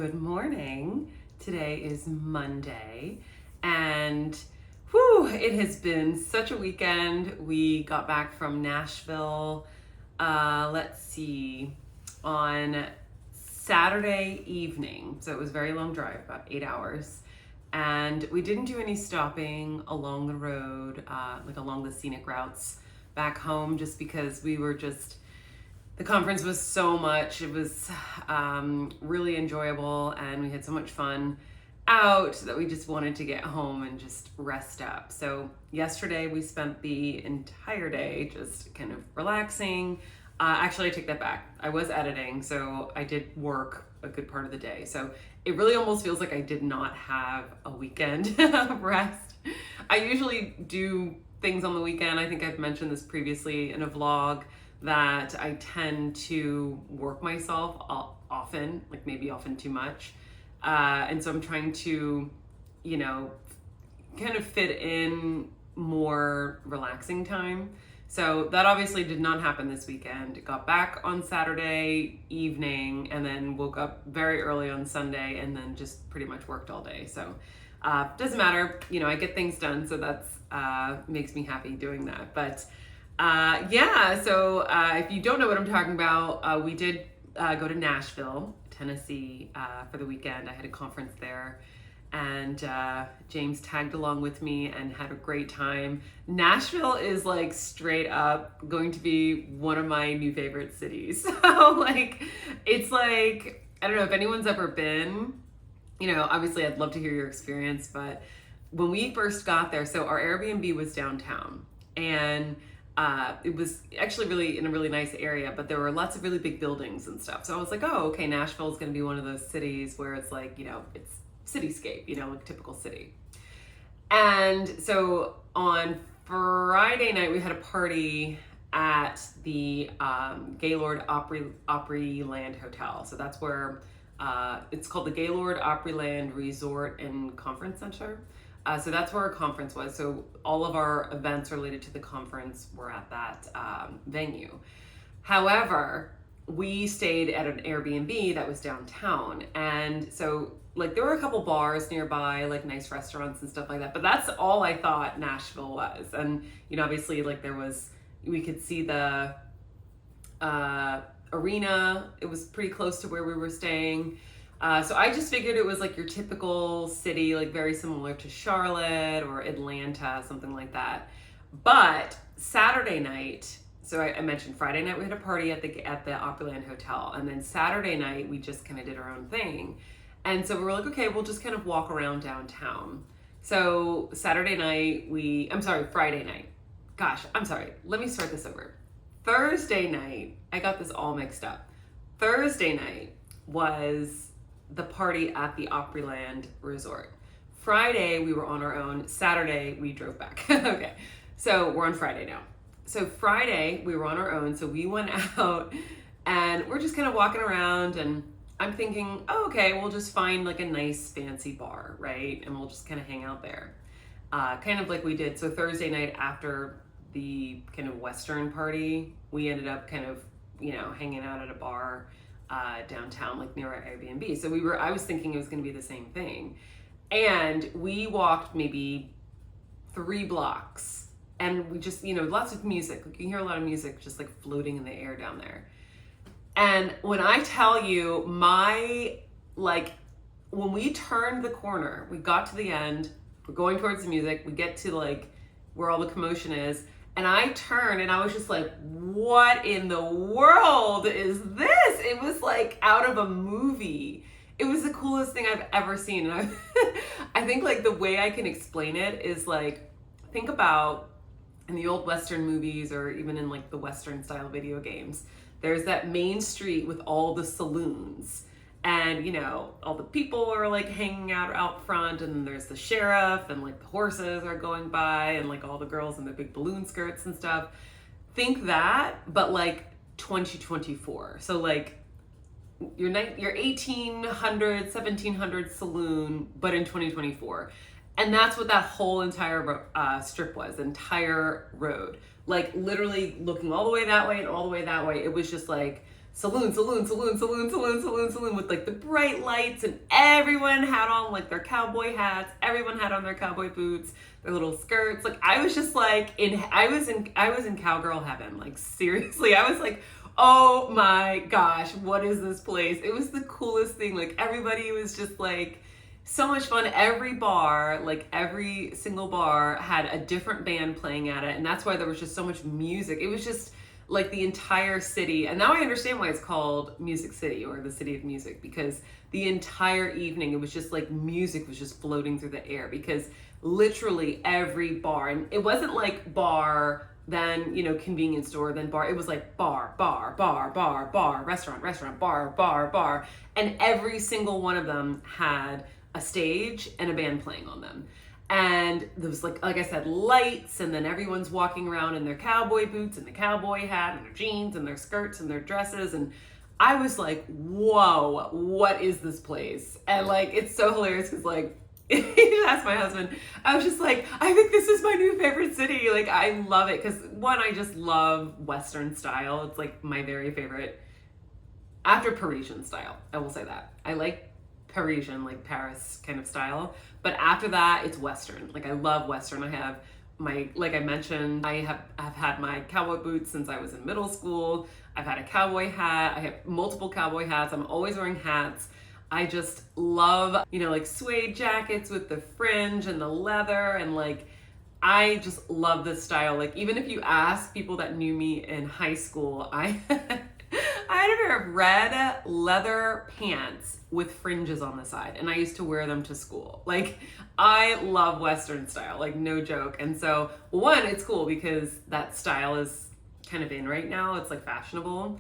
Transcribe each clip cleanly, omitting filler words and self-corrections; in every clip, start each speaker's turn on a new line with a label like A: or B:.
A: Good morning. Today is Monday and it has been such a weekend. We got back from Nashville, on Saturday evening. So it was a very long drive, about 8 hours. And we didn't do any stopping along the road, along the scenic routes back home, just because the conference was so much. It was really enjoyable, and we had so much fun out that we just wanted to get home and just rest up. So yesterday we spent the entire day just kind of relaxing. Actually, I take that back. I was editing, so I did work a good part of the day. So it really almost feels like I did not have a weekend of rest. I usually do things on the weekend. I think I've mentioned this previously in a vlog, that I tend to work myself often, maybe often too much. And so I'm trying to, kind of fit in more relaxing time. So that obviously did not happen this weekend. Got back on Saturday evening and then woke up very early on Sunday and then just pretty much worked all day. So doesn't matter, I get things done. So that's makes me happy doing that. But so if you don't know what I'm talking about, we did go to Nashville, Tennessee for the weekend. I had a conference there, and James tagged along with me and had a great time. Nashville is straight up going to be one of my new favorite cities. So it's I don't know if anyone's ever been, obviously I'd love to hear your experience, but when we first got there, so our Airbnb was downtown, and it was actually really in a really nice area, but there were lots of really big buildings and stuff. So I was like, oh, okay, Nashville is going to be one of those cities where it's it's cityscape, typical city. And so on Friday night, we had a party at the Gaylord Opryland Hotel. So that's where it's called the Gaylord Opryland Resort and Conference Center. So that's where our conference was. So all of our events related to the conference were at that venue. However, we stayed at an Airbnb that was downtown. And so there were a couple bars nearby, nice restaurants and stuff like that. But that's all I thought Nashville was. And, obviously we could see the arena. It was pretty close to where we were staying. So I just figured it was your typical city, very similar to Charlotte or Atlanta, something like that. But Saturday night, so I mentioned Friday night we had a party at the Opryland Hotel, and then Saturday night we just kind of did our own thing. And so we were okay, we'll just kind of walk around downtown. So Friday night. Gosh, I'm sorry. Let me start this over. Thursday night, I got this all mixed up. Thursday night was the party at the Opryland Resort. Friday, we were on our own. Saturday, we drove back. Okay, so we're on Friday now. So Friday, we were on our own. So we went out and we're just kind of walking around, and I'm thinking, oh, okay, we'll just find a nice fancy bar, right? And we'll just kind of hang out there. Kind of like we did. So Thursday night after the kind of Western party, we ended up kind of, hanging out at a bar downtown, near our Airbnb. So I was thinking it was going to be the same thing. And we walked maybe 3 blocks, and we just, lots of music. You can hear a lot of music just floating in the air down there. And when I tell you when we turned the corner, we got to the end, we're going towards the music, we get to where all the commotion is, and I turned and I was just what in the world is this? It was out of a movie. It was the coolest thing I've ever seen. And I think the way I can explain it is think about in the old Western movies, or even in the Western style video games, there's that main street with all the saloons. And, all the people are hanging out front, and then there's the sheriff, and the horses are going by, and all the girls in the big balloon skirts and stuff. Think that, but 2024. So your 1800s, 1700s saloon, but in 2024. And that's what that whole entire strip was, entire road. Literally looking all the way that way and all the way that way. It was just saloon with like the bright lights, and everyone had on like their cowboy hats, everyone had on their cowboy boots, their little skirts. Like I was just like I was in cowgirl heaven. Like seriously, I was like, oh my gosh, what is this place? It was the coolest thing. Like everybody was just like so much fun. Every bar, like every single bar had a different band playing at it. And that's why there was just so much music. It was just like the entire city. And now I understand why it's called Music City, or the City of Music, because the entire evening it was just like music was just floating through the air, because literally every bar, and it wasn't like bar, then, you know, convenience store, then bar. It was like bar, restaurant, bar. And every single one of them had a stage and a band playing on them. And there was like I said, lights, and then everyone's walking around in their cowboy boots and the cowboy hat and their jeans and their skirts and their dresses. And I was like, whoa, what is this place? And like, it's so hilarious because like, asked my husband, I was just like, I think this is my new favorite city. Like, I love it because one, I just love Western style. It's like my very favorite after Parisian style. I will say that. I like Parisian, like Paris kind of style. But after that, it's Western. Like I love Western. I have my, like I mentioned, I've had my cowboy boots since I was in middle school. I've had a cowboy hat. I have multiple cowboy hats. I'm always wearing hats. I just love, you know, like suede jackets with the fringe and the leather, and like, I just love this style. Like even if you ask people that knew me in high school, I had a pair of red leather pants with fringes on the side, and I used to wear them to school. Like I love Western style, like no joke. And so one, it's cool because that style is kind of in right now. It's like fashionable.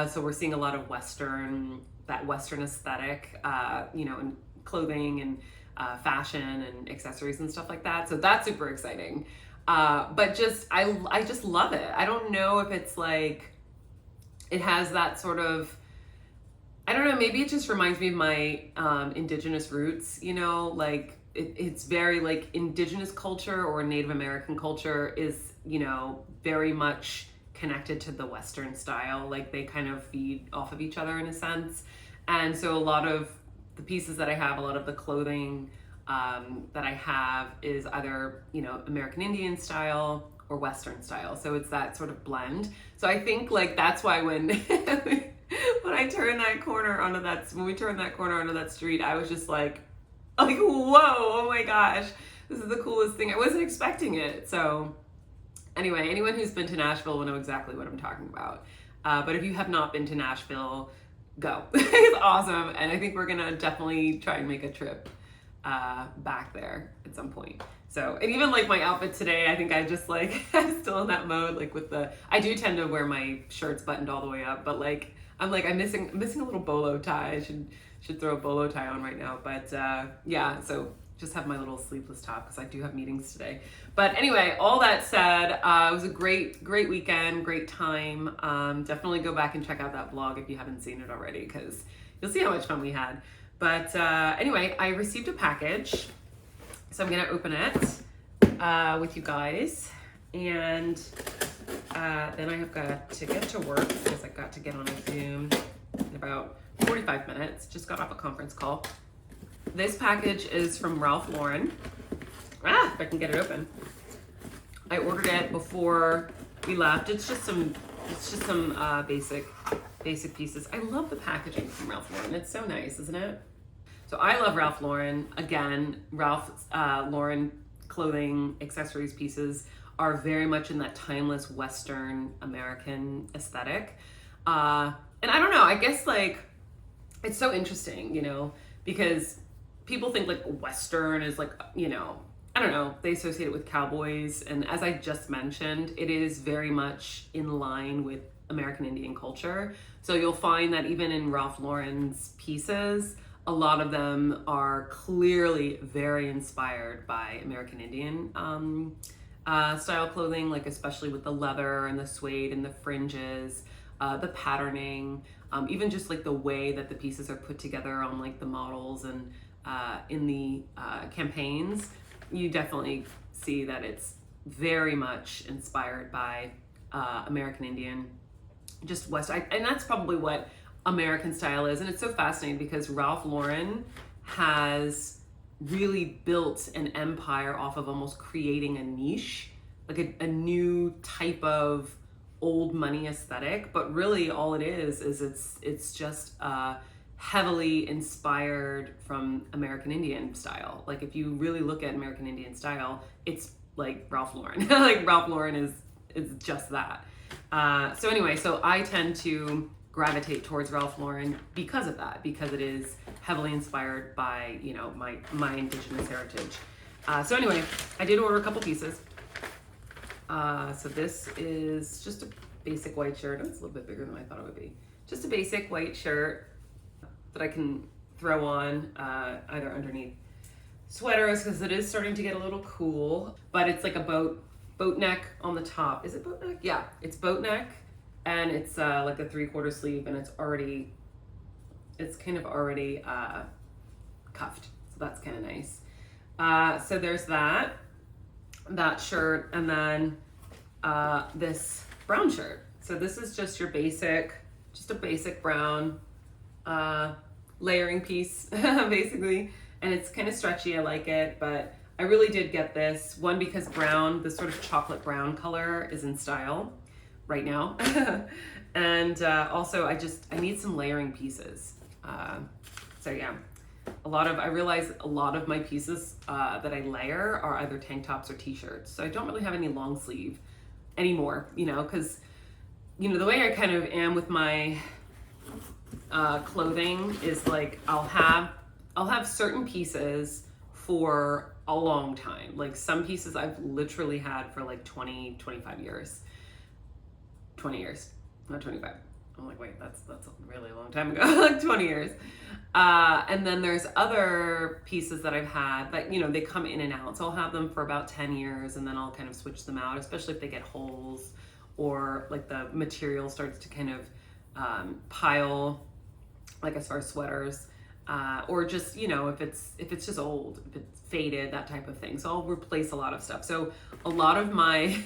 A: So we're seeing a lot of Western, that Western aesthetic, you know, in clothing and fashion and accessories and stuff like that. So that's super exciting. But just, I just love it. I don't know if it's like, it has that sort of, I don't know, maybe it just reminds me of my indigenous roots, you know, like it's very like indigenous culture or Native American culture is, you know, very much connected to the Western style. Like they kind of feed off of each other in a sense. And so a lot of the pieces that I have, a lot of the clothing that I have is either, you know, American Indian style or Western style. So it's that sort of blend. So I think like that's why when when I turned that corner onto that, when we turned that corner onto that street, I was just like, whoa, oh my gosh, this is the coolest thing. I wasn't expecting it. So anyway, anyone who's been to Nashville will know exactly what I'm talking about. But if you have not been to Nashville, go. It's awesome. And I think we're gonna definitely try and make a trip back there at some point. So, and even like my outfit today, I think I just like, I'm still in that mode, like with the, I do tend to wear my shirts buttoned all the way up, but like, I'm missing a little bolo tie. I should throw a bolo tie on right now. But yeah, so just have my little sleeveless top because I do have meetings today. But anyway, all that said, it was a great weekend, great time. Definitely go back and check out that vlog if you haven't seen it already, because you'll see how much fun we had. But anyway, I received a package, so I'm gonna open it with you guys, and then I have got to get to work because I've got to get on a Zoom in about 45 minutes. Just got off a conference call. This package is from Ralph Lauren. If I can get it open. I ordered it before we left. It's just some basic pieces. I love the packaging from Ralph Lauren. It's so nice, isn't it? So I love Ralph Lauren. Again, Ralph Lauren clothing, accessories, pieces are very much in that timeless Western American aesthetic. And I don't know, I guess like, it's so interesting, you know, because people think like Western is like, you know, I don't know, they associate it with cowboys. And as I just mentioned, it is very much in line with American Indian culture. So you'll find that even in Ralph Lauren's pieces, a lot of them are clearly very inspired by American Indian style clothing, like especially with the leather and the suede and the fringes, the patterning, even just like the way that the pieces are put together on like the models and in the campaigns. You definitely see that it's very much inspired by American Indian just and that's probably what American style is. And it's so fascinating because Ralph Lauren has really built an empire off of almost creating a niche, like a new type of old money aesthetic. But really all it is it's just heavily inspired from American Indian style. Like if you really look at American Indian style, it's like Ralph Lauren. Like Ralph Lauren is just that. So anyway, so I tend to gravitate towards Ralph Lauren because of that, because it is heavily inspired by, you know, my indigenous heritage. So anyway, I did order a couple pieces. So this is just a basic white shirt. It's a little bit bigger than I thought it would be. Just a basic white shirt that I can throw on either underneath sweaters, because it is starting to get a little cool, but it's like a boat neck on the top. Is it boat neck? Yeah, it's boat neck, and it's like a 3/4 sleeve, and it's kind of already cuffed, so that's kind of nice. So there's that shirt, and then this brown shirt. So this is just your just a basic brown layering piece, basically, and it's kind of stretchy. I like it, but I really did get this one because brown, this sort of chocolate brown color, is in style right now. And also I need some layering pieces. So yeah, I realize a lot of my pieces that I layer are either tank tops or t-shirts. So I don't really have any long sleeve anymore, you know, because, you know, the way I kind of am with my clothing is like I'll have certain pieces for a long time. Like some pieces I've literally had for like 25 years. 20 years, not 25. I'm like, wait, that's a really long time ago, like 20 years. And then there's other pieces that I've had that, you know, they come in and out. So I'll have them for about 10 years and then I'll kind of switch them out, especially if they get holes or like the material starts to kind of pile, like as far as sweaters, or just, you know, if it's just old, if it's faded, that type of thing. So I'll replace a lot of stuff. So a lot of my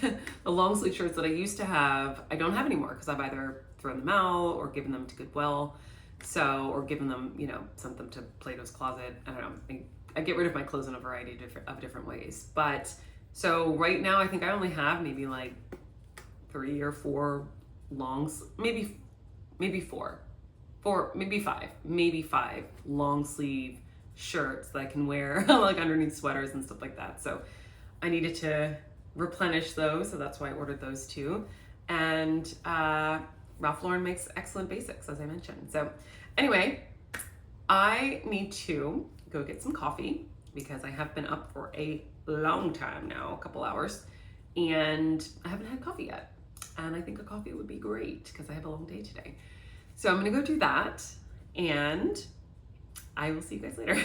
A: the long sleeve shirts that I used to have, I don't have anymore because I've either thrown them out or given them to Goodwill. So, or given them, you know, sent them to Plato's Closet. I don't know. I get rid of my clothes in a variety of different ways. But so right now, I think I only have maybe like 3 or 4 longs, maybe 4, maybe 5 long sleeve shirts that I can wear like underneath sweaters and stuff like that. So I needed to replenish those. So that's why I ordered those too. And Ralph Lauren makes excellent basics, as I mentioned. So anyway, I need to go get some coffee because I have been up for a long time now, a couple hours, and I haven't had coffee yet. And I think a coffee would be great because I have a long day today. So I'm gonna go do that, and I will see you guys later.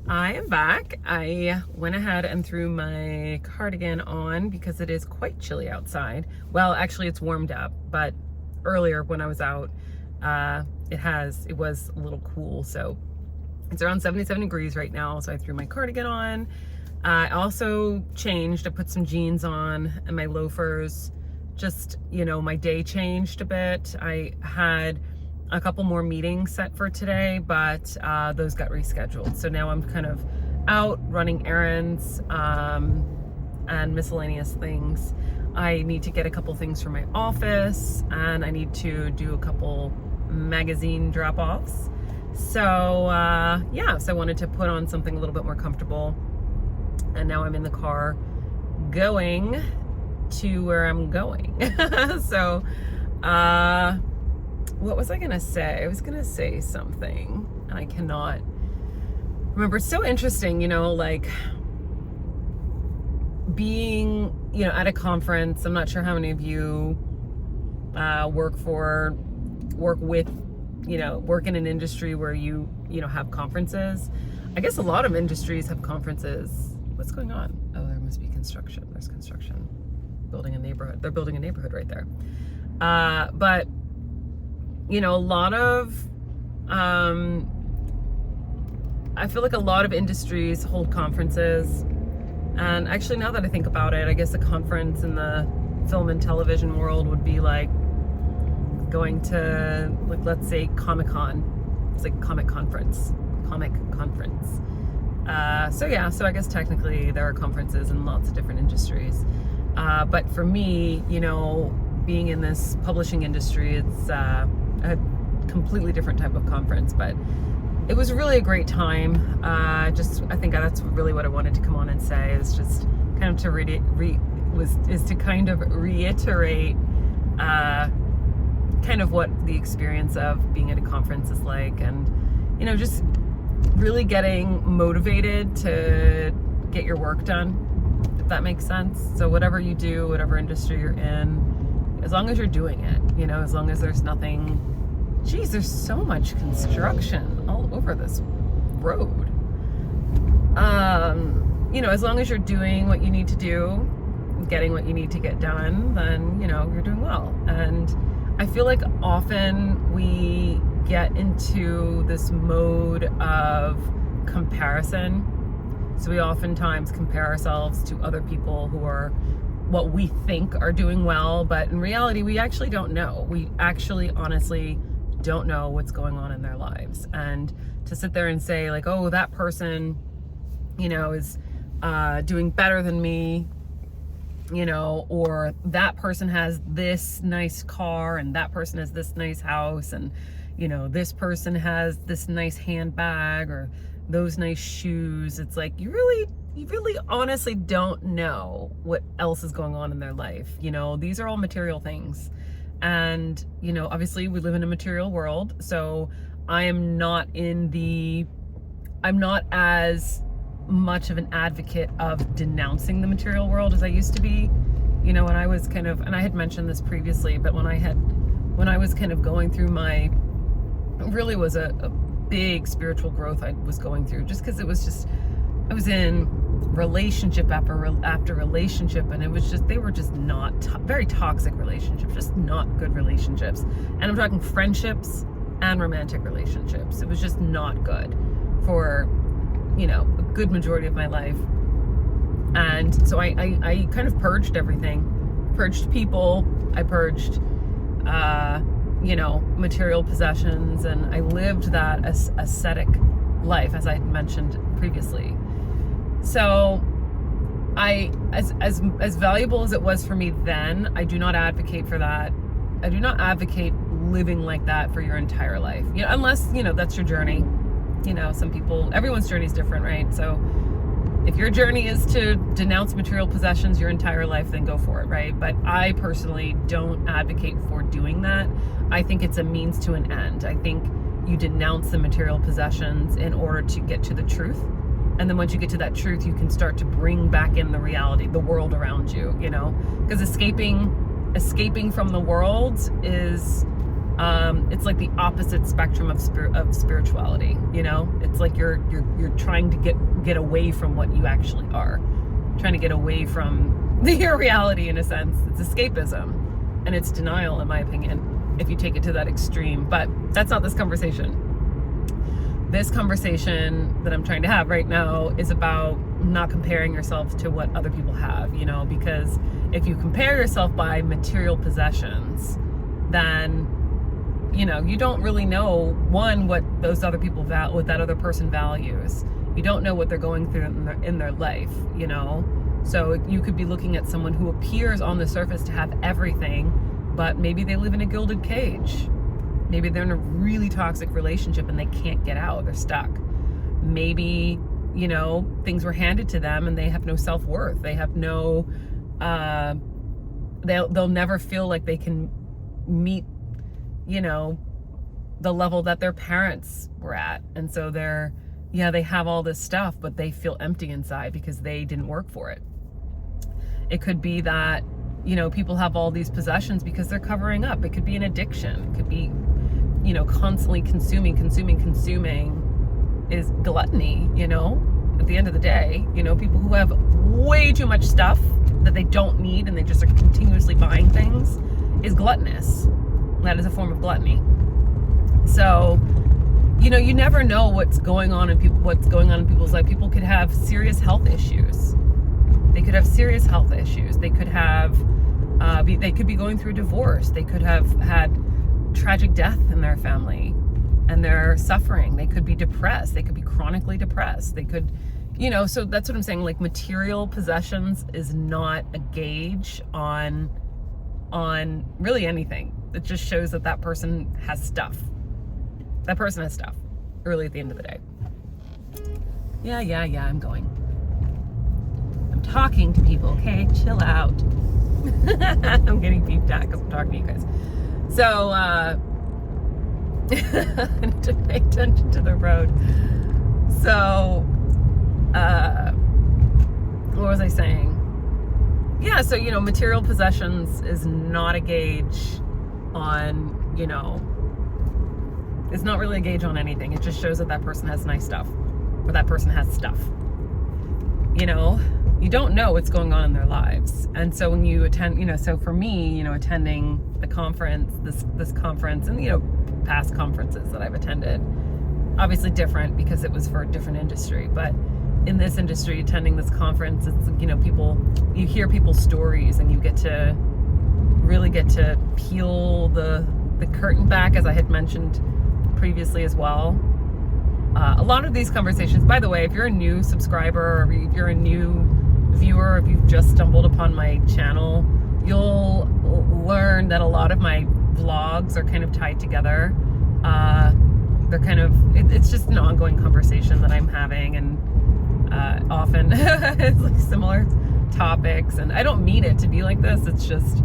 A: I am back. I went ahead and threw my cardigan on because it is quite chilly outside. Well, actually it's warmed up, but earlier when I was out, it was a little cool. So it's around 77 degrees right now. So I threw my cardigan on. I also changed. I put some jeans on and my loafers. Just, you know, my day changed a bit. I had a couple more meetings set for today, but those got rescheduled. So now I'm kind of out running errands and miscellaneous things. I need to get a couple things for my office, and I need to do a couple magazine drop-offs. So yeah, so I wanted to put on something a little bit more comfortable. And now I'm in the car going to where I'm going. So what was I gonna say? I was gonna say something and I cannot remember. It's so interesting, you know, like being, you know, at a conference. I'm not sure how many of you work with, you know, work in an industry where you know, have conferences. I guess a lot of industries have conferences. What's going on? Oh, there must be construction. There's construction. Building a neighborhood. They're building a neighborhood right there. But, you know, a lot of, I feel like a lot of industries hold conferences. And actually, now that I think about it, I guess a conference in the film and television world would be like going to, like, let's say Comic-Con. It's like comic conference. So I guess technically there are conferences in lots of different industries. But for me, you know, being in this publishing industry, it's a completely different type of conference, but it was really a great time. I think that's really what I wanted to come on and say, is just kind of to kind of reiterate kind of what the experience of being at a conference is like, and, you know, just really getting motivated to get your work done, if that makes sense. So whatever you do, whatever industry you're in, as long as you're doing it, you know, as long as there's nothing, geez, there's so much construction all over this road. You know, as long as you're doing what you need to do, getting what you need to get done, then, you know, you're doing well. And I feel like often we get into this mode of comparison. So we oftentimes compare ourselves to other people who are what we think are doing well, but in reality, we actually don't know. We actually honestly don't know what's going on in their lives. And to sit there and say, like, oh, that person, you know, is doing better than me, you know, or that person has this nice car and that person has this nice house, and, you know, this person has this nice handbag or those nice shoes. It's like, you really honestly don't know what else is going on in their life. You know, these are all material things. And, you know, obviously we live in a material world, so I'm not as much of an advocate of denouncing the material world as I used to be. You know, when I was kind of, and I had mentioned this previously, but when I was kind of going through it really was a big spiritual growth I was going through, just because it was just, I was in relationship after relationship, and it was just, they were just not very toxic relationships, just not good relationships. And I'm talking friendships and romantic relationships. It was just not good for, you know, a good majority of my life. And so I kind of purged everything, purged people, I purged, you know, material possessions, and I lived that ascetic life, as I had mentioned previously. So as valuable as it was for me then, I do not advocate for that. I do not advocate living like that for your entire life, you know, unless, you know, that's your journey. You know, some people, everyone's journey is different, right? So if your journey is to denounce material possessions your entire life, then go for it, right? But I personally don't advocate for doing that. I think it's a means to an end. I think you denounce the material possessions in order to get to the truth. And then once you get to that truth, you can start to bring back in the reality, the world around you, you know? Because escaping from the world is, it's like the opposite spectrum of spirituality, you know? It's like you're trying to get away from what you actually are, trying to get away from your reality, in a sense. It's escapism, and it's denial, in my opinion, if you take it to that extreme. But that's not this conversation. This conversation that I'm trying to have right now is about not comparing yourself to what other people have, you know? Because if you compare yourself by material possessions, then, you know, you don't really know, one, what those other people what that other person values. You don't know what they're going through in their life, you know? So you could be looking at someone who appears on the surface to have everything, but maybe they live in a gilded cage. Maybe they're in a really toxic relationship and they can't get out, they're stuck. Maybe, you know, things were handed to them and they have no self-worth. They have no, they'll never feel like they can meet, you know, the level that their parents were at. And so they have all this stuff, but they feel empty inside because they didn't work for it. It could be that, you know, people have all these possessions because they're covering up. It could be an addiction. It could be, you know, constantly consuming is gluttony, you know, at the end of the day. You know, people who have way too much stuff that they don't need and they just are continuously buying things is gluttonous. That is a form of gluttony. So, you know, you never know what's going on in people's life. People could have serious health issues. They could have serious health issues. They could have, they could be going through a divorce. They could have had tragic death in their family and they're suffering. They could be depressed. They could be chronically depressed. They could, so that's what I'm saying. Like, material possessions is not a gauge on really anything. It just shows that that person has stuff. That person has stuff, really, at the end of the day. Yeah, I'm going. I'm talking to people, okay? Chill out. I'm getting beeped at because I'm talking to you guys. So, I need to pay attention to the road. So, what was I saying? Yeah, so, material possessions is not a gauge on, it's not really a gauge on anything. It just shows that that person has nice stuff, or that person has stuff. You don't know what's going on in their lives. And so when you attend, so for me, attending the conference, this conference, and, past conferences that I've attended, obviously different because it was for a different industry, but in this industry, attending this conference, it's, you hear people's stories and you really get to peel the curtain back, as I had mentioned previously as well. A lot of these conversations, by the way, if you're a new subscriber, or if you're a new viewer, if you've just stumbled upon my channel, you'll learn that a lot of my vlogs are kind of tied together. They're kind of, it's just an ongoing conversation that I'm having, and often it's like similar topics, and I don't mean it to be like this. It's just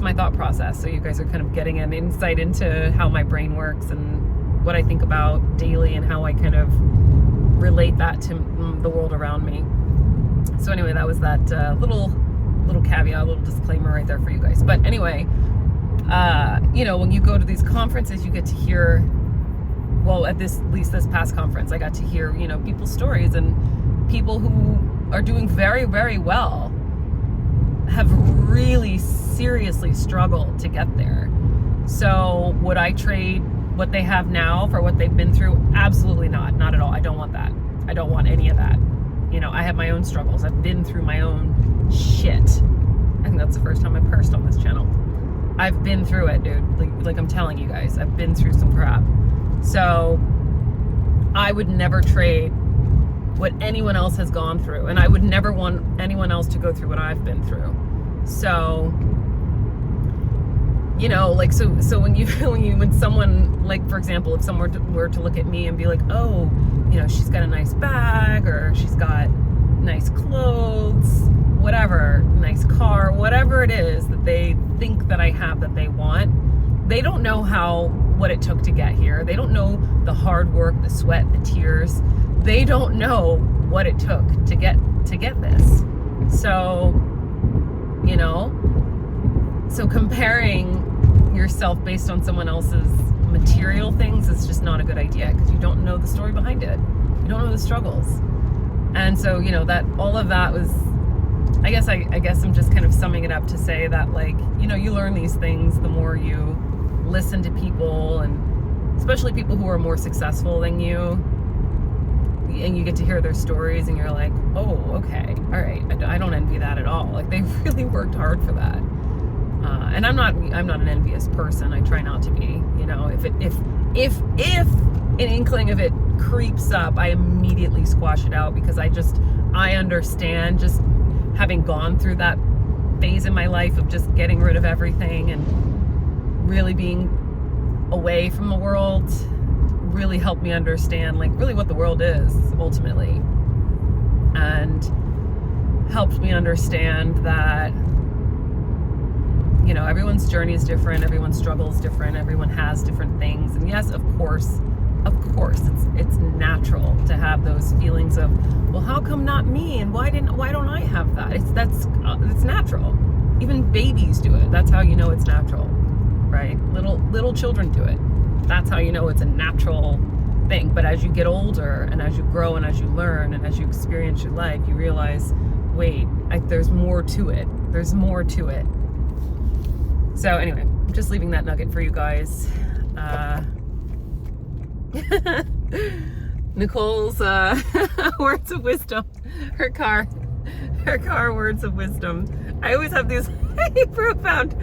A: my thought process. So you guys are kind of getting an insight into how my brain works and what I think about daily and how I kind of relate that to the world around me. So anyway, that was that little caveat, little disclaimer right there for you guys. But anyway, when you go to these conferences, you get to hear, well, at least this past conference, I got to hear, people's stories, and people who are doing very, very well have really seriously struggled to get there. So would I trade what they have now for what they've been through? Absolutely not at all. I don't want that. I don't want any of that. I have my own struggles. I've been through my own shit. I think that's the first time I've cursed on this channel. I've been through it, dude. Like I'm telling you guys, I've been through some crap. So I would never trade what anyone else has gone through, and I would never want anyone else to go through what I've been through. So, so when someone, like, for example, if someone were to look at me and be like, oh, she's got a nice bag, or she's got nice clothes, whatever, nice car, whatever it is that they think that I have that they want, they don't know what it took to get here. They don't know the hard work, the sweat, the tears. They don't know what it took to get this. So, so comparing yourself based on someone else's material things is just not a good idea, because you don't know the story behind it. You don't know the struggles. And so, that all of that was, I guess I'm just kind of summing it up to say that, like, you learn these things the more you listen to people, and especially people who are more successful than you, and you get to hear their stories, and you're like, oh, okay, all right, I don't envy that at all. Like, they really worked hard for that. And I'm not an envious person. I try not to be. If an inkling of it creeps up, I immediately squash it out, because I understand, just having gone through that phase in my life of just getting rid of everything and really being away from the world, really helped me understand, like, really what the world is ultimately, and helped me understand that, everyone's journey is different, everyone's struggle is different, everyone has different things. And yes, of course, it's natural to have those feelings of, well, how come not me? And why don't I have that? It's natural. Even babies do it. That's how you know it's natural, right? Little children do it. That's how you know it's a natural thing. But as you get older, and as you grow, and as you learn, and as you experience your life, you realize, wait, there's more to it. There's more to it. So anyway, I'm just leaving that nugget for you guys. Nicole's words of wisdom, her car words of wisdom. I always have these profound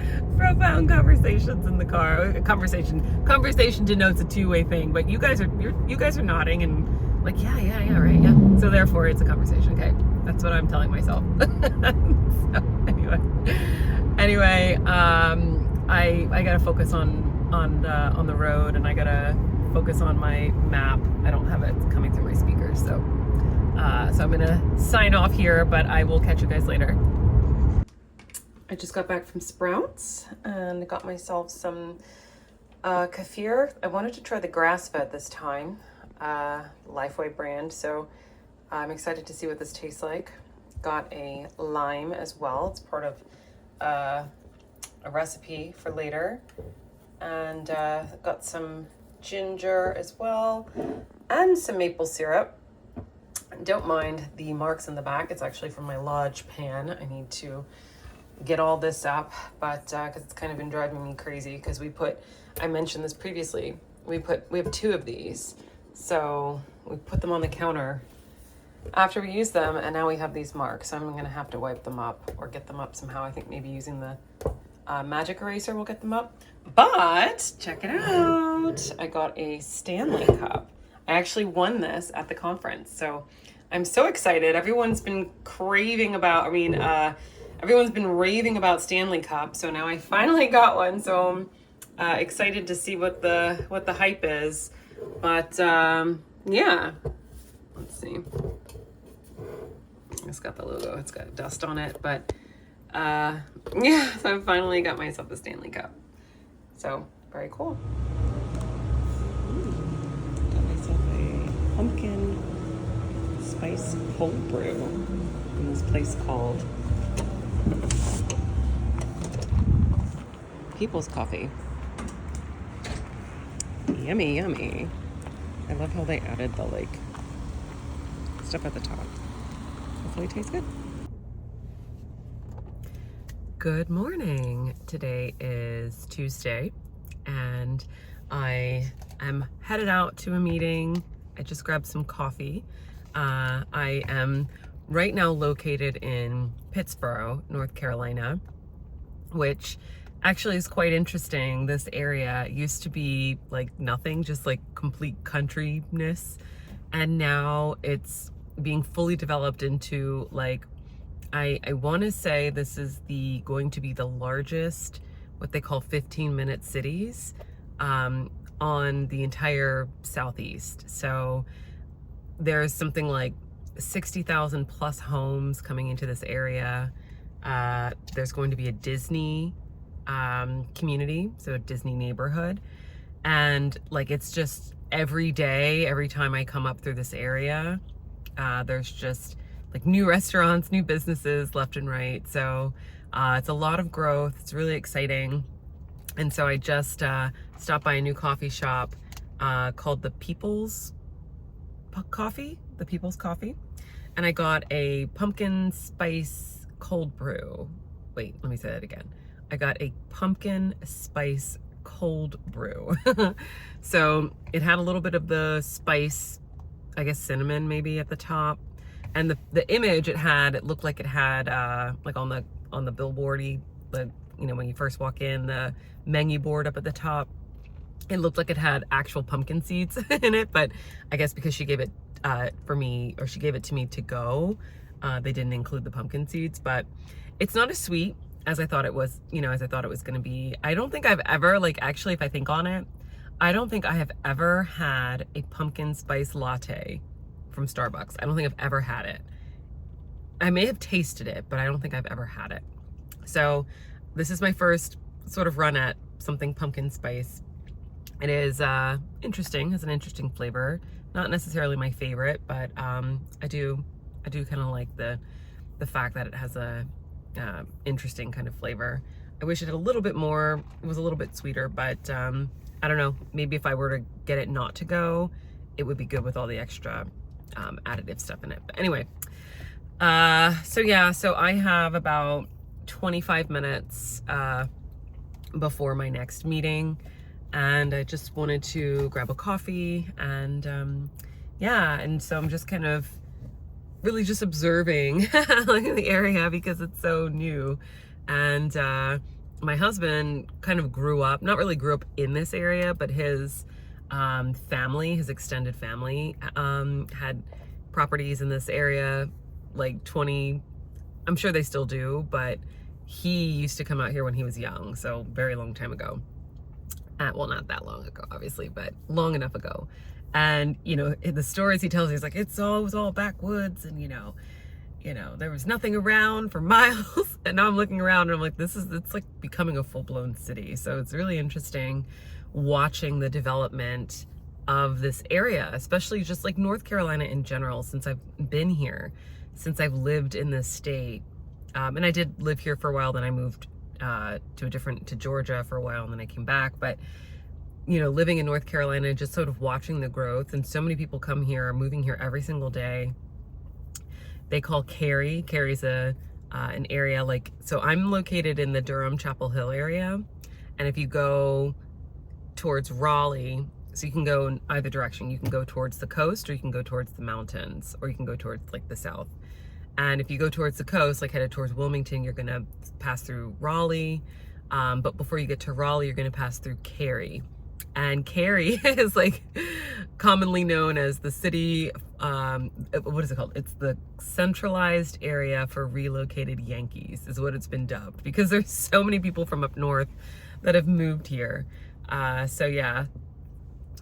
A: conversations in the car. Conversation denotes a two-way thing, but you guys are nodding and like, yeah, right, yeah. So therefore, it's a conversation. Okay, that's what I'm telling myself. So anyway, I gotta focus on the road, and I gotta focus on my map. I don't have it coming through my speakers, so I'm gonna sign off here, but I will catch you guys later. I just got back from Sprouts and got myself some kefir. I wanted to try the grass-fed this time, Lifeway brand, so I'm excited to see what this tastes like. Got a lime as well. It's part of a recipe for later. And got some ginger as well and some maple syrup. Don't mind the marks in the back. It's actually from my Lodge pan. I need to get all this up, but because it's kind of been driving me crazy because I mentioned this previously, we have two of these, so we put them on the counter after we use them, and now we have these marks. So I'm gonna have to wipe them up or get them up somehow. I think maybe using the magic eraser will get them up. But check it out, I got a Stanley cup. I actually won this at the conference, so I'm so excited. Everyone's been raving about Stanley Cup, so now I finally got one. So I'm excited to see what the hype is. But yeah, let's see. It's got the logo. It's got dust on it, but yeah. So I finally got myself a Stanley Cup. So very cool. Got myself a pumpkin spice cold brew in this place called People's Coffee. Yummy, yummy. I love how they added the stuff at the top. Hopefully it tastes good. Good morning. Today is Tuesday and I am headed out to a meeting. I just grabbed some coffee. I am right now located in Pittsboro, North Carolina, which actually is quite interesting. This area used to be like nothing, just like complete countryness, and now it's being fully developed into like, I want to say this is going to be the largest, what they call 15-minute cities on the entire Southeast. So there's something like 60,000 plus homes coming into this area. There's going to be a Disney community, so a Disney neighborhood. And like, it's just every day, every time I come up through this area, there's just like new restaurants, new businesses left and right. So it's a lot of growth. It's really exciting. And so I just stopped by a new coffee shop called the People's Coffee. And I got a pumpkin spice cold brew. Wait, let me say that again. I got a pumpkin spice cold brew. So it had a little bit of the spice, I guess cinnamon maybe at the top. And the image it looked like it had like on the billboardy, when you first walk in, the menu board up at the top, it looked like it had actual pumpkin seeds in it, but I guess because she gave it she gave it to me to go, they didn't include the pumpkin seeds. But it's not as sweet as I thought it was, as I thought it was going to be. I don't think I've ever, actually, if I think on it, I don't think I have ever had a pumpkin spice latte from Starbucks. I don't think I've ever had it. I may have tasted it, but I don't think I've ever had it. So this is my first sort of run at something pumpkin spice. It is interesting, has an interesting flavor. Not necessarily my favorite, but I do kind of like the fact that it has a interesting kind of flavor. I wish it had a little bit more, it was a little bit sweeter, but I don't know, maybe if I were to get it not to go, it would be good with all the extra additive stuff in it. But anyway, so I have about 25 minutes before my next meeting, and I just wanted to grab a coffee and and so I'm just kind of really just observing the area because it's so new. And my husband kind of grew up, not really grew up in this area, but his family, his extended family, had properties in this area, like 20, I'm sure they still do, but he used to come out here when he was young, so very long time ago. Well, not that long ago, obviously, but long enough ago. And, you know, the stories he tells, he's like, it was all backwoods, and, you know, there was nothing around for miles. And now I'm looking around and I'm like, it's like becoming a full-blown city. So it's really interesting watching the development of this area, especially just like North Carolina in general, since I've been here, since I've lived in this state. And I did live here for a while, then I moved to Georgia for a while, and then I came back. But, you know, living in North Carolina, just sort of watching the growth, and so many people come here, moving here every single day. They call Cary's an area like, so I'm located in the Durham Chapel Hill area. And if you go towards Raleigh, so you can go in either direction. You can go towards the coast, or you can go towards the mountains, or you can go towards like the south. And if you go towards the coast, like headed towards Wilmington, you're gonna pass through Raleigh. But before you get to Raleigh, you're gonna pass through Cary. And Cary is like commonly known as the city, what is it called? It's the centralized area for relocated Yankees is what it's been dubbed, because there's so many people from up north that have moved here. So yeah,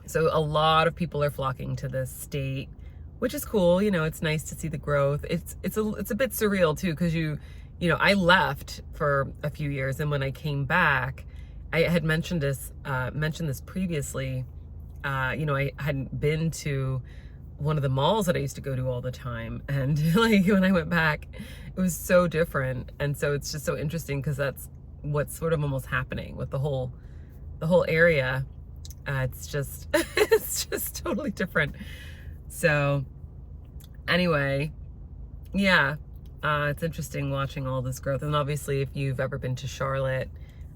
A: so a lot of people are flocking to this state, which is cool. You know, it's nice to see the growth. It's a bit surreal too, because you know, I left for a few years, and when I came back, I had mentioned this previously. You know, I hadn't been to one of the malls that I used to go to all the time, and like when I went back, it was so different. And so it's just so interesting, because that's what's sort of almost happening with the whole area. It's just it's just totally different. So anyway, yeah, it's interesting watching all this growth. And obviously, if you've ever been to Charlotte,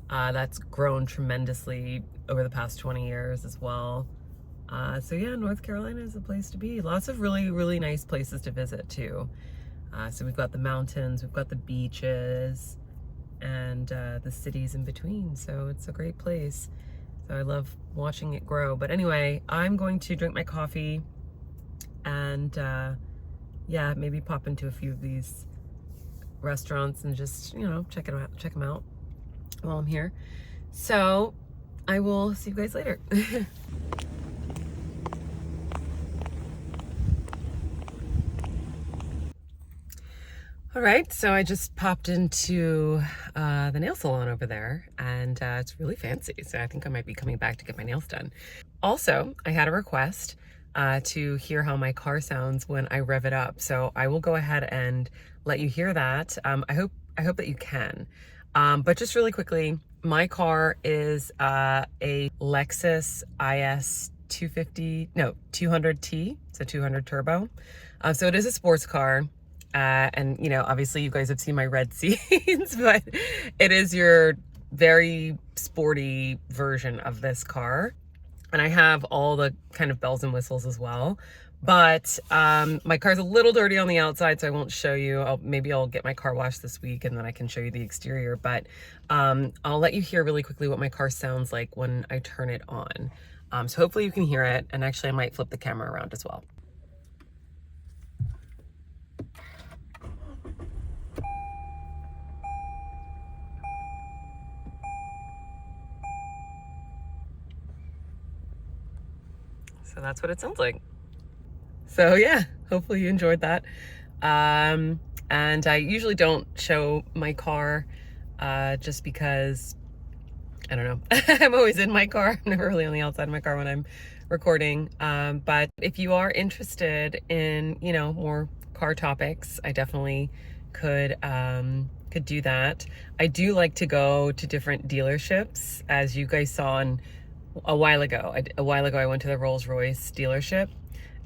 A: that's grown tremendously over the past 20 years as well. So yeah, North Carolina is a place to be. Lots of really, really nice places to visit too. So we've got the mountains, we've got the beaches, and the cities in between. So it's a great place. So I love watching it grow. But anyway, I'm going to drink my coffee and yeah, maybe pop into a few of these restaurants and just, you know, check them out while I'm here. So I will see you guys later. All right, so I just popped into the nail salon over there, and it's really fancy. So I think I might be coming back to get my nails done. Also, I had a request to hear how my car sounds when I rev it up. So I will go ahead and let you hear that. I hope that you can. But just really quickly, my car is a Lexus IS 200T, so 200 turbo. So it is a sports car. And, you know, obviously you guys have seen my red scenes, but it is your very sporty version of this car. And I have all the kind of bells and whistles as well. But my car's a little dirty on the outside, so I won't show you. Maybe I'll get my car washed this week, and then I can show you the exterior. But I'll let you hear really quickly what my car sounds like when I turn it on. So hopefully you can hear it. And actually I might flip the camera around as well. So that's what it sounds like. So yeah, hopefully you enjoyed that. And I usually don't show my car just because, I don't know, I'm always in my car. I'm never really on the outside of my car when I'm recording. But if you are interested in, you know, more car topics, I definitely could do that. I do like to go to different dealerships, as you guys saw a while ago. I went to the Rolls-Royce dealership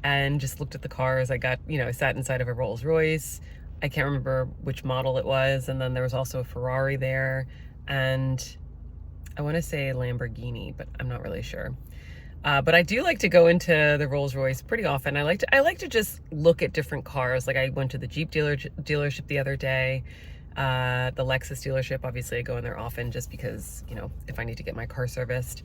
A: and just looked at the cars. I got, you know, I sat inside of a Rolls-Royce. I can't remember which model it was. And then there was also a Ferrari there, and I want to say a Lamborghini, but I'm not really sure. But I do like to go into the Rolls Royce pretty often. I like to just look at different cars. Like I went to the Jeep dealership the other day. The Lexus dealership, obviously I go in there often just because, you know, if I need to get my car serviced.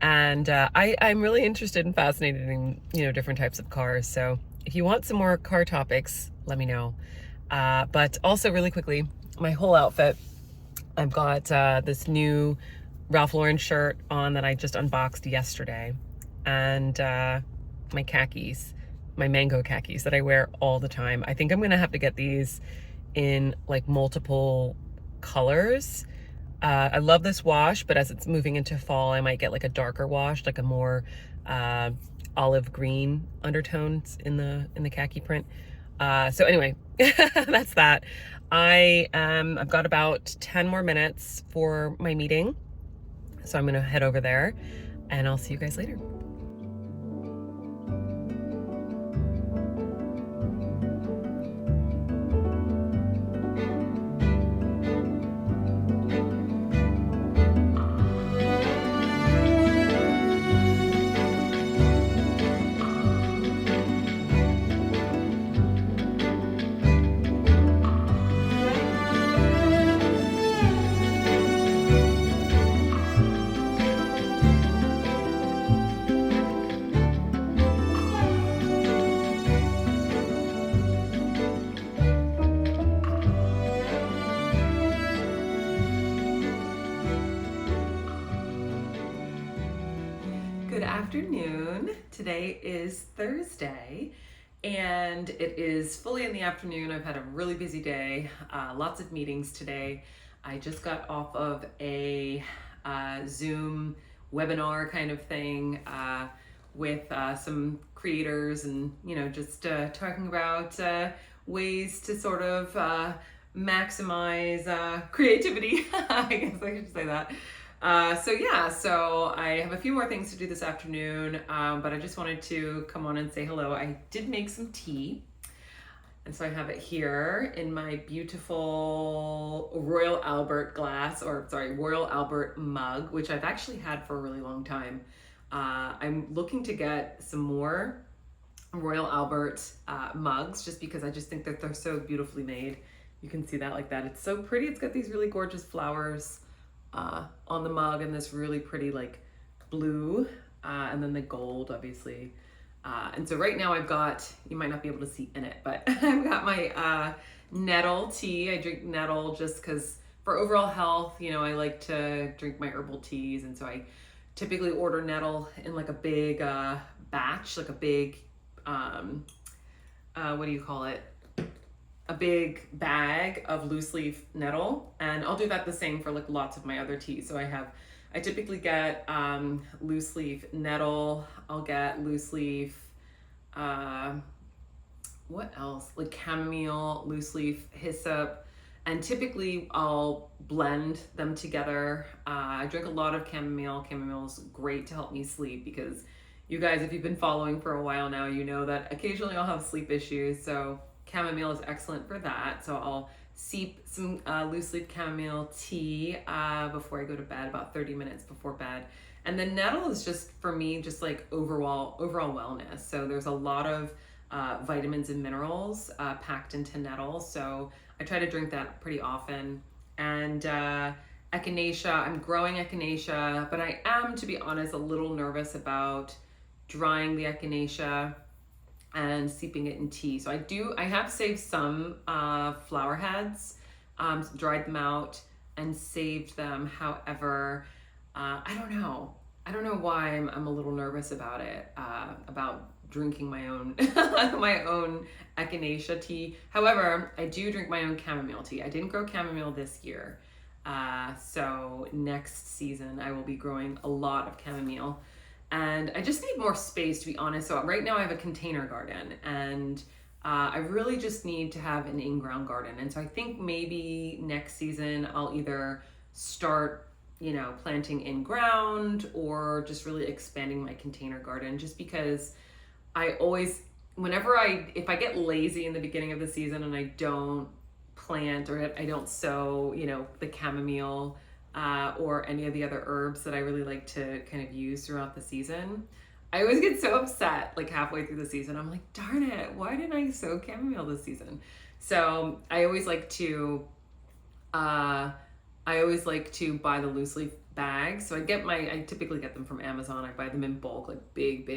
A: And I'm really interested and fascinated in, you know, different types of cars. So if you want some more car topics, let me know. But also really quickly, my whole outfit, I've got this new Ralph Lauren shirt on that I just unboxed yesterday. And my khakis, my mango khakis that I wear all the time. I think I'm gonna have to get these in like multiple colors. I love this wash, but as it's moving into fall, I might get like a darker wash, like a more olive green undertones in the khaki print. So anyway, that's that. I've got about 10 more minutes for my meeting. So I'm gonna head over there and I'll see you guys later. Good afternoon. Today is Thursday and it is fully in the afternoon. I've had a really busy day, lots of meetings today. I just got off of a Zoom webinar kind of thing with some creators and, you know, just talking about ways to sort of maximize creativity. I guess I should say that. So I have a few more things to do this afternoon, but I just wanted to come on and say hello. I did make some tea, and so I have it here in my beautiful Royal Albert Royal Albert mug, which I've actually had for a really long time. I'm looking to get some more Royal Albert mugs just because I just think that they're so beautifully made. You can see that like that. It's so pretty. It's got these really gorgeous flowers on the mug and this really pretty like blue and then the gold obviously. And so right now I've got, you might not be able to see in it, but I've got my nettle tea. I drink nettle just because for overall health, you know, I like to drink my herbal teas. And so I typically order nettle in like a big batch, like a big, what do you call it? A big bag of loose leaf nettle, and I'll do that the same for like lots of my other teas. So I typically get loose leaf nettle, I'll get loose leaf, what else? Like chamomile, loose leaf, hyssop, and typically I'll blend them together. I drink a lot of chamomile. Chamomile is great to help me sleep because you guys, if you've been following for a while now, you know that occasionally I'll have sleep issues. So chamomile is excellent for that. So I'll steep some loose leaf chamomile tea before I go to bed, about 30 minutes before bed. And then nettle is just, for me, just like overall wellness. So there's a lot of vitamins and minerals packed into nettle. So I try to drink that pretty often. And echinacea, I'm growing echinacea, but I am, to be honest, a little nervous about drying the echinacea and steeping it in tea. So I have saved some flower heads, dried them out and saved them. However, I don't know why I'm a little nervous about it, about drinking my own my own echinacea tea. However, I do drink my own chamomile tea. I didn't grow chamomile this year. So next season I will be growing a lot of chamomile. And I just need more space, to be honest. So right now I have a container garden, and I really just need to have an in-ground garden. And so I think maybe next season I'll either start, you know, planting in ground or just really expanding my container garden, just because I always, if I get lazy in the beginning of the season and I don't plant or I don't sow, you know, the chamomile or any of the other herbs that I really like to kind of use throughout the season, I always get so upset like halfway through the season. I'm like, darn it, why didn't I sow chamomile this season? So I always like to buy the loose leaf bags. So I typically get them from Amazon. I buy them in bulk, like big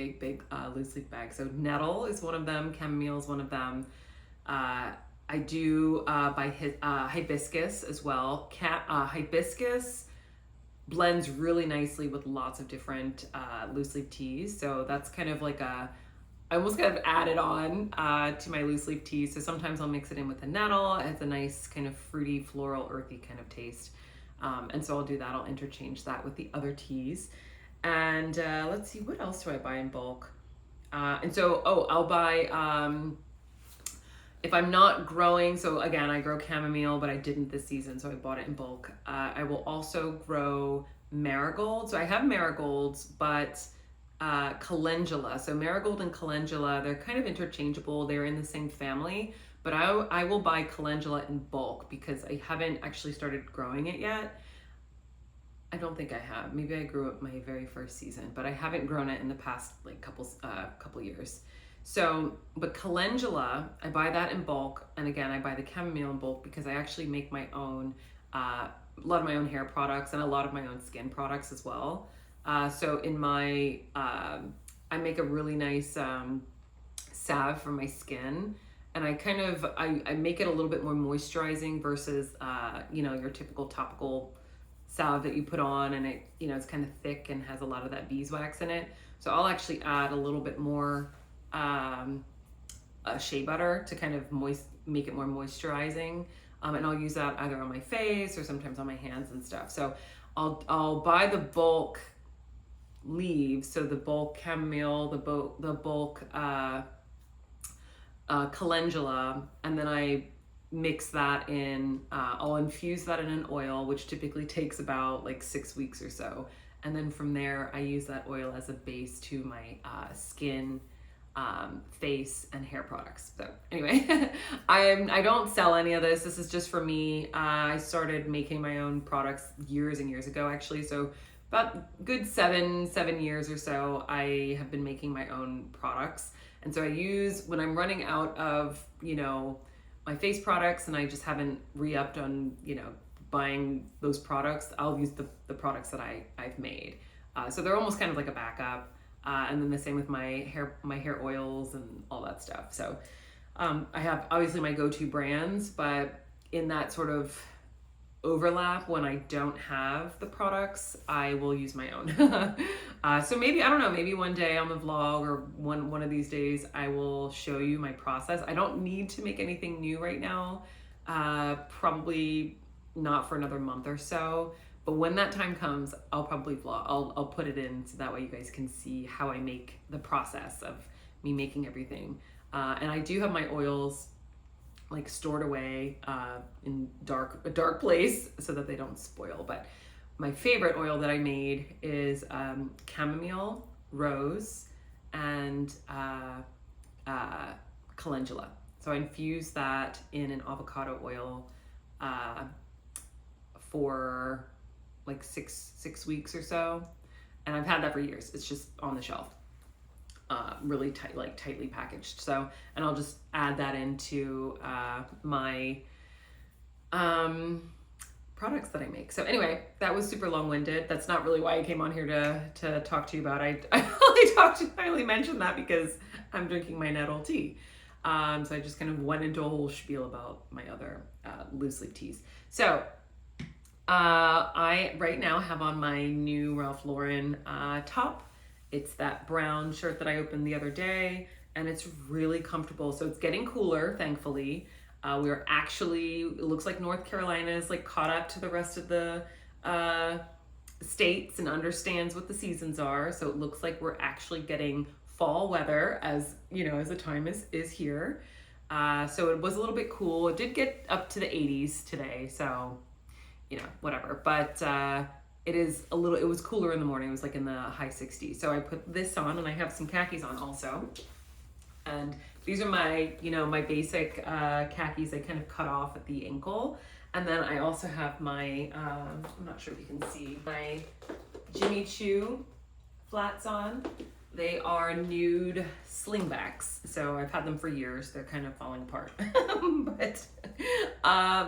A: loose leaf bags. So nettle is one of them. Chamomile is one of them. I do buy hibiscus as well. Hibiscus blends really nicely with lots of different loose leaf teas. So that's kind of like I almost kind of added on to my loose leaf teas. So sometimes I'll mix it in with the nettle. It has a nice kind of fruity, floral, earthy kind of taste. And so I'll do that. I'll interchange that with the other teas. And let's see, what else do I buy in bulk? I'll buy, if I'm not growing, so again, I grow chamomile, but I didn't this season, so I bought it in bulk. I will also grow marigolds. So I have marigolds, but calendula. So marigold and calendula, they're kind of interchangeable. They're in the same family, but I will buy calendula in bulk because I haven't actually started growing it yet. I don't think I have. Maybe I grew it my very first season, but I haven't grown it in the past like couple years. So, but calendula, I buy that in bulk. And again, I buy the chamomile in bulk because I actually make my own, a lot of my own hair products and a lot of my own skin products as well. So in my, I make a really nice salve for my skin. And I make it a little bit more moisturizing versus, your typical topical salve that you put on, and it, it's kind of thick and has a lot of that beeswax in it. So I'll actually add a little bit more shea butter to kind of make it more moisturizing, and I'll use that either on my face or sometimes on my hands and stuff. So I'll buy the bulk leaves, so the bulk chamomile, the bulk calendula, and then I mix that in. I'll infuse that in an oil, which typically takes about like 6 weeks or so, and then from there I use that oil as a base to my skin, face, and hair products. So anyway, I don't sell any of this. This is just for me. I started making my own products years and years ago, actually. So about good seven years or so, I have been making my own products. And so I use, when I'm running out of, my face products and I just haven't re-upped on, buying those products, I'll use the products that I've made. So they're almost kind of like a backup. And then the same with my hair oils and all that stuff. So I have obviously my go-to brands, but in that sort of overlap, when I don't have the products, I will use my own. So maybe, I don't know, maybe one day on the vlog or one of these days, I will show you my process. I don't need to make anything new right now. Probably not for another month or so. But when that time comes, I'll probably vlog. I'll put it in so that way you guys can see how I make the process of me making everything. And I do have my oils like stored away in a dark place so that they don't spoil. But my favorite oil that I made is chamomile, rose, and calendula. So I infuse that in an avocado oil for like six weeks or so, and I've had that for years. It's just on the shelf, really tightly packaged. So, and I'll just add that into my products that I make. So anyway, that was super long-winded. That's not really why I came on here to talk to you about. I only mentioned that because I'm drinking my nettle tea. So I just kind of went into a whole spiel about my other loose leaf teas. So I right now have on my new Ralph Lauren top. It's that brown shirt that I opened the other day, and it's really comfortable. So it's getting cooler, thankfully. We're actually, it looks like North Carolina is like caught up to the rest of the states and understands what the seasons are. So it looks like we're actually getting fall weather as the time is here. So it was a little bit cool. It did get up to the 80s today, so whatever. But it was cooler in the morning. It was like in the high 60s. So I put this on, and I have some khakis on also. And these are my, my basic khakis. I kind of cut off at the ankle. And then I also have my, I'm not sure if you can see, my Jimmy Choo flats on. They are nude slingbacks. So I've had them for years. They're kind of falling apart, but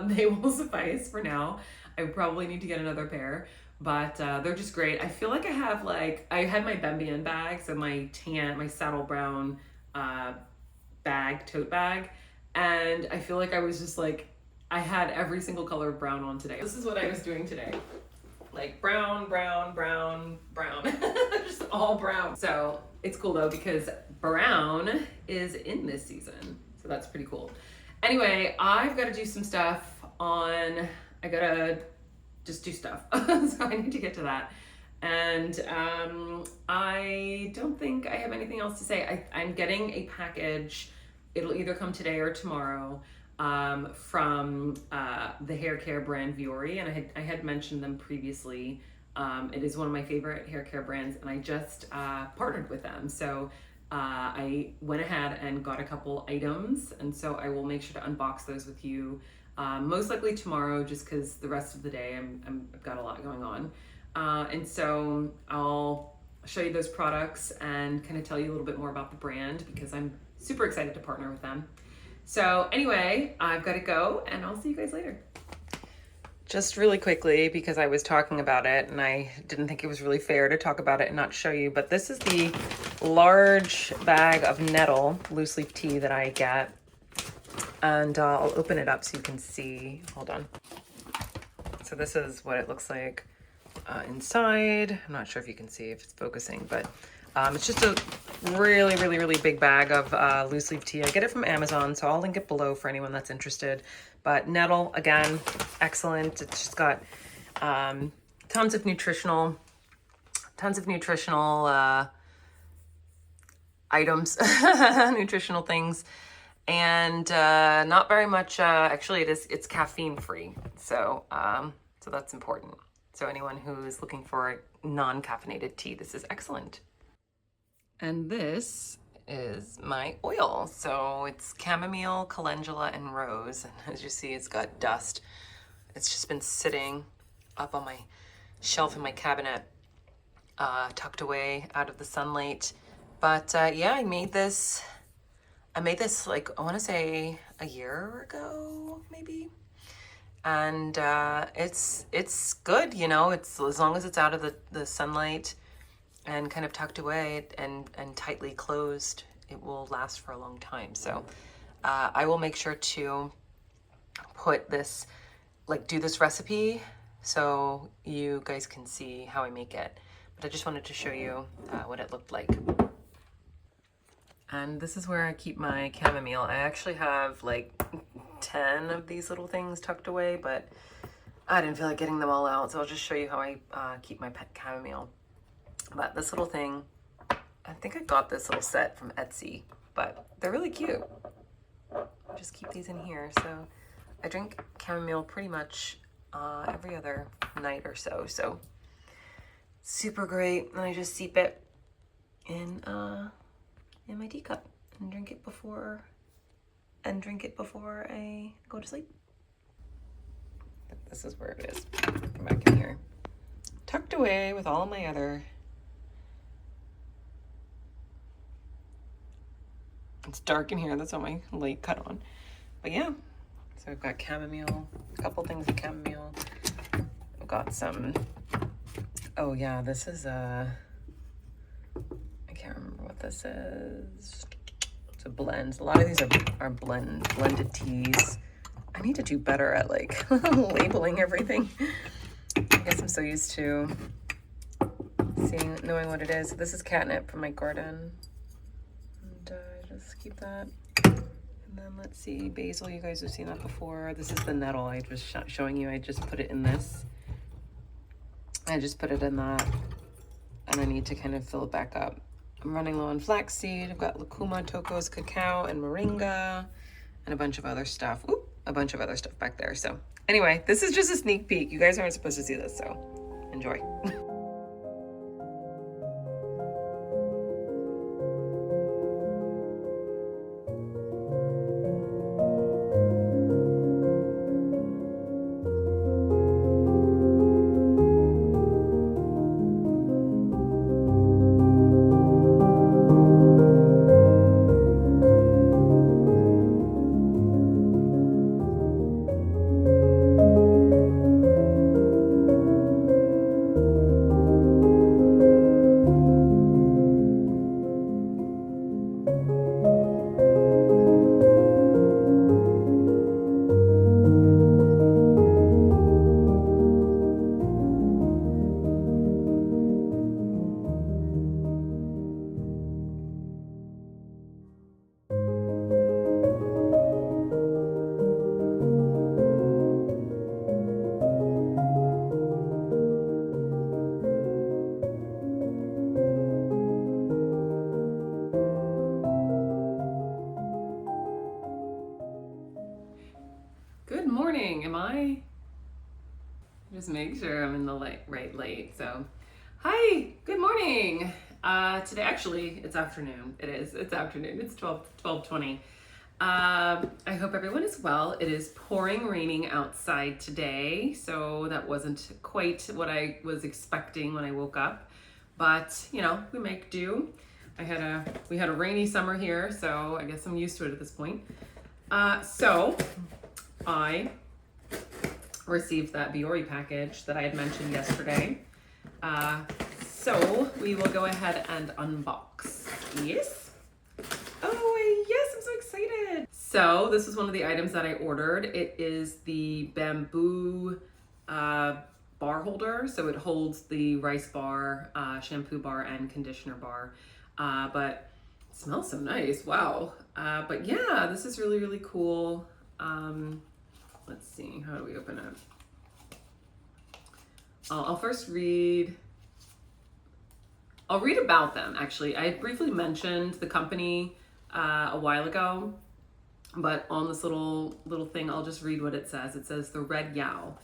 A: they will suffice for now. I probably need to get another pair, but they're just great. I feel like I have I had my Bembian bag, so my saddle brown tote bag, and I feel like I was just I had every single color of brown on today. This is what I was doing today. Like brown, brown, brown, brown, just all brown. So it's cool though, because brown is in this season. So that's pretty cool. Anyway, I've got to do some stuff I gotta just do stuff. So I need to get to that. And I don't think I have anything else to say. I'm getting a package. It'll either come today or tomorrow from the hair care brand Viori, and I had mentioned them previously. It is one of my favorite hair care brands, and I just partnered with them. So I went ahead and got a couple items, and so I will make sure to unbox those with you most likely tomorrow, just because the rest of the day I've got a lot going on. And so I'll show you those products and kind of tell you a little bit more about the brand, because I'm super excited to partner with them. So anyway, I've got to go, and I'll see you guys later. Just really quickly, because I was talking about it and I didn't think it was really fair to talk about it and not show you, but this is the large bag of nettle loose leaf tea that I get. And I'll open it up so you can see. Hold on. So this is what it looks like inside. I'm not sure if you can see if it's focusing, but it's just a really, really, really big bag of loose leaf tea. I get it from Amazon, so I'll link it below for anyone that's interested. But nettle, again, excellent. It's just got tons of nutritional items, nutritional things, and not very much. Actually, it's caffeine free, so that's important. So anyone who's looking for non-caffeinated tea, this is excellent. And this is my oil. So it's chamomile, calendula, and rose. And as you see, it's got dust. It's just been sitting up on my shelf in my cabinet, tucked away out of the sunlight. But yeah, I made this like, I want to say a year ago, maybe. And it's good, you know. It's as long as it's out of the sunlight and kind of tucked away and tightly closed, it will last for a long time. So I will make sure to put this, do this recipe so you guys can see how I make it. But I just wanted to show you what it looked like. And this is where I keep my chamomile. I actually have 10 of these little things tucked away, but I didn't feel like getting them all out. So I'll just show you how I keep my pet chamomile. But this little thing, I think I got this little set from Etsy, but they're really cute. I just keep these in here. So I drink chamomile pretty much every other night or so. So super great. And I just steep it in my teacup and drink it before I go to sleep. This is where it is. Come back in here. Tucked away with all my other. It's dark in here. That's all my light cut on. But yeah, so I've got chamomile, a couple things of chamomile. I've got some, oh yeah, this is I can't remember what this is. It's a blend. A lot of these are blended teas. I need to do better at labeling everything. I guess I'm so used to knowing what it is. This is catnip from my garden. And just keep that. And then let's see, basil, you guys have seen that before. This is the nettle I was showing you. I just put it in this. I just put it in that. And I need to kind of fill it back up. I'm running low on flaxseed. I've got lucuma, tocos, cacao, and moringa, and a bunch of other stuff. Oop, a bunch of other stuff back there. So anyway, this is just a sneak peek. You guys aren't supposed to see this, so enjoy. Good morning. Am I? Just make sure I'm in the right light. So, hi. Good morning. Today, actually, it's afternoon. It's afternoon. It's 12:20. I hope everyone is well. It is pouring raining outside today, so that wasn't quite what I was expecting when I woke up. But you know, we make do. We had a rainy summer here, so I guess I'm used to it at this point. So I received that Viori package that I had mentioned yesterday. So we will go ahead and unbox. Yes. Oh yes, I'm so excited. So this is one of the items that I ordered. It is the bamboo bar holder. So it holds the rice bar, shampoo bar, and conditioner bar. But it smells so nice. Wow. But yeah, this is really, really cool. Let's see, how do we open it? I'll first read. I'll read about them, actually. I had briefly mentioned the company a while ago, but on this little thing, I'll just read what it says. It says, the Red Yao.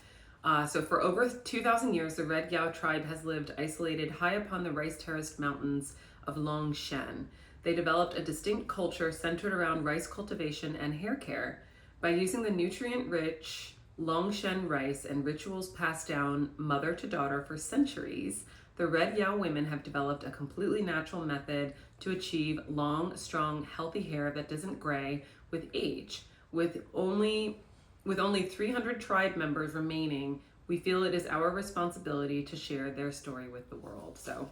A: So for over 2,000 years, the Red Yao tribe has lived isolated high upon the rice-terraced mountains of Longsheng. They developed a distinct culture centered around rice cultivation and hair care. By using the nutrient-rich Longsheng rice and rituals passed down mother to daughter for centuries, the Red Yao women have developed a completely natural method to achieve long, strong, healthy hair that doesn't gray with age. With only 300 tribe members remaining, we feel it is our responsibility to share their story with the world. So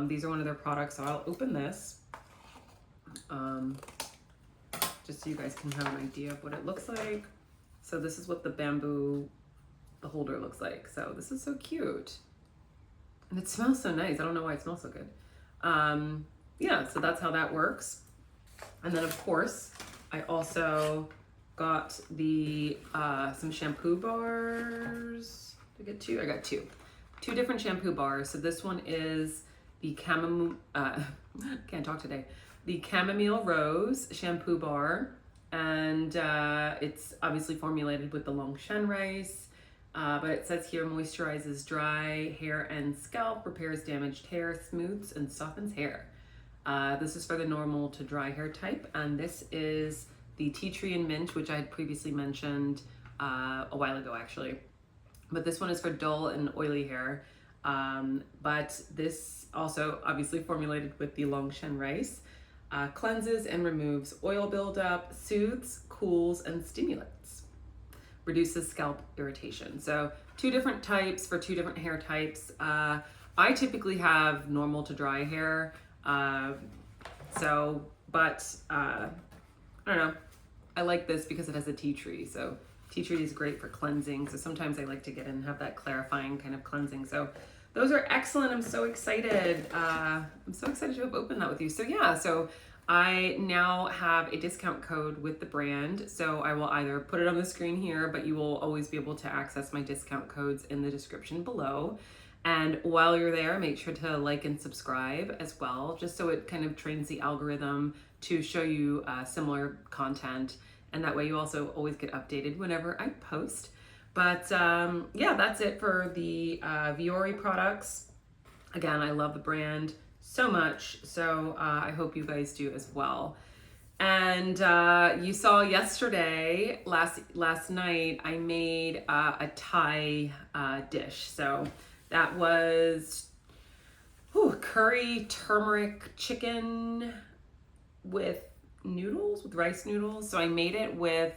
A: these are one of their products. So I'll open this. Just so you guys can have an idea of what it looks like. So this is what the holder looks like. So this is so cute. And it smells so nice. I don't know why it smells so good. Yeah, so that's how that works. And then of course, I also got the some shampoo bars. Did I get two? I got two. Two different shampoo bars. So this one is the can't talk today. The Chamomile Rose shampoo bar, and it's obviously formulated with the Longsheng rice, but it says here moisturizes dry hair and scalp, repairs damaged hair, smooths and softens hair. This is for the normal to dry hair type, and this is the tea tree and mint, which I had previously mentioned a while ago actually, but this one is for dull and oily hair, but this also obviously formulated with the Longsheng rice. Cleanses and removes oil buildup, soothes, cools, and stimulates. Reduces scalp irritation. So two different types for two different hair types. I typically have normal to dry hair. But I don't know. I like this because it has a tea tree. So tea tree is great for cleansing. So sometimes I like to get in and have that clarifying kind of cleansing. So those are excellent. I'm so excited. I'm so excited to have opened that with you. So yeah, so I now have a discount code with the brand. So I will either put it on the screen here, but you will always be able to access my discount codes in the description below. And while you're there, make sure to like and subscribe as well, just so it kind of trains the algorithm to show you similar content. And that way you also always get updated whenever I post. But yeah, that's it for the Viori products. Again, I love the brand so much, so I hope you guys do as well. And you saw yesterday, last night, I made a Thai dish. So that was curry turmeric chicken with noodles, with rice noodles. So I made it with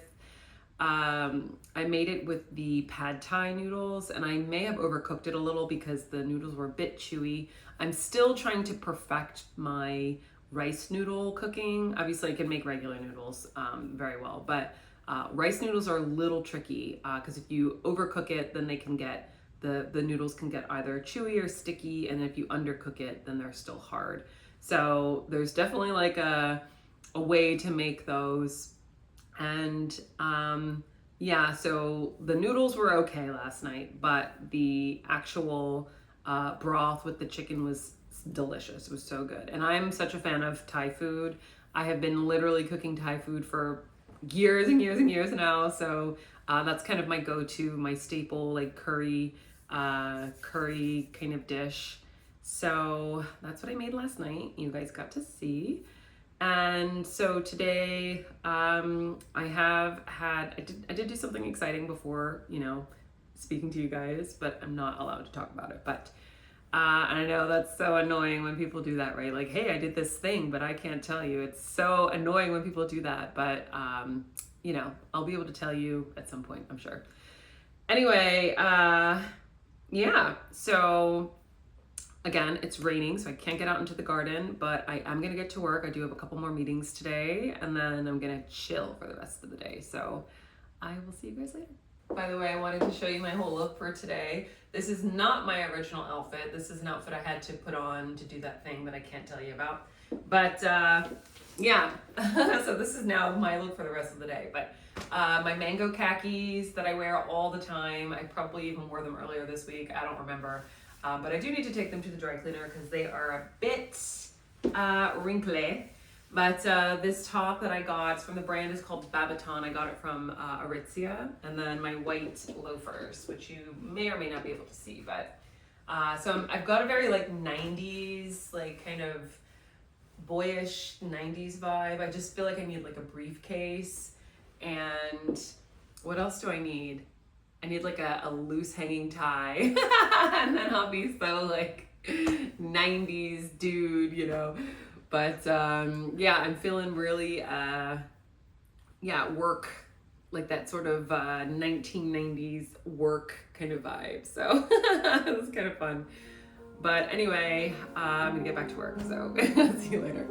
A: the pad thai noodles, and I may have overcooked it a little because the noodles were a bit chewy. I'm still trying to perfect my rice noodle cooking. Obviously I can make regular noodles very well, but rice noodles are a little tricky because if you overcook it, then they can get, the noodles can get either chewy or sticky, and if you undercook it, then they're still hard. So there's definitely like a way to make those. And yeah, so the noodles were okay last night, but the actual broth with the chicken was delicious. It was so good. And I'm such a fan of Thai food. I have been literally cooking Thai food for years and years and years now. So that's kind of my go-to, my staple, like curry kind of dish. So that's what I made last night. You guys got to see. And so today, I did do something exciting before, you know, speaking to you guys, but I'm not allowed to talk about it. But and I know that's so annoying when people do that, right? Like, hey, I did this thing, but I can't tell you. It's so annoying when people do that. But you know, I'll be able to tell you at some point, I'm sure. Anyway, yeah. So again, it's raining, so I can't get out into the garden, but I am gonna get to work. I do have a couple more meetings today, and then I'm gonna chill for the rest of the day. So I will see you guys later. By the way, I wanted to show you my whole look for today. This is not my original outfit. This is an outfit I had to put on to do that thing that I can't tell you about. But yeah, so this is now my look for the rest of the day. But my mango khakis that I wear all the time, I probably even wore them earlier this week. I don't remember. But I do need to take them to the dry cleaner because they are a bit wrinkly. But this top that I got from the brand is called Babaton. I got it from Aritzia. And then my white loafers, which you may or may not be able to see. But so I've got a very like 90s, like kind of boyish 90s vibe. I just feel like I need like a briefcase. And what else do I need? I need like a loose hanging tie. And then I'll be so like 90s dude, you know. But yeah, I'm feeling really work, like that sort of 1990s work kind of vibe. So it was kind of fun. But anyway, I'm gonna get back to work, so see you later.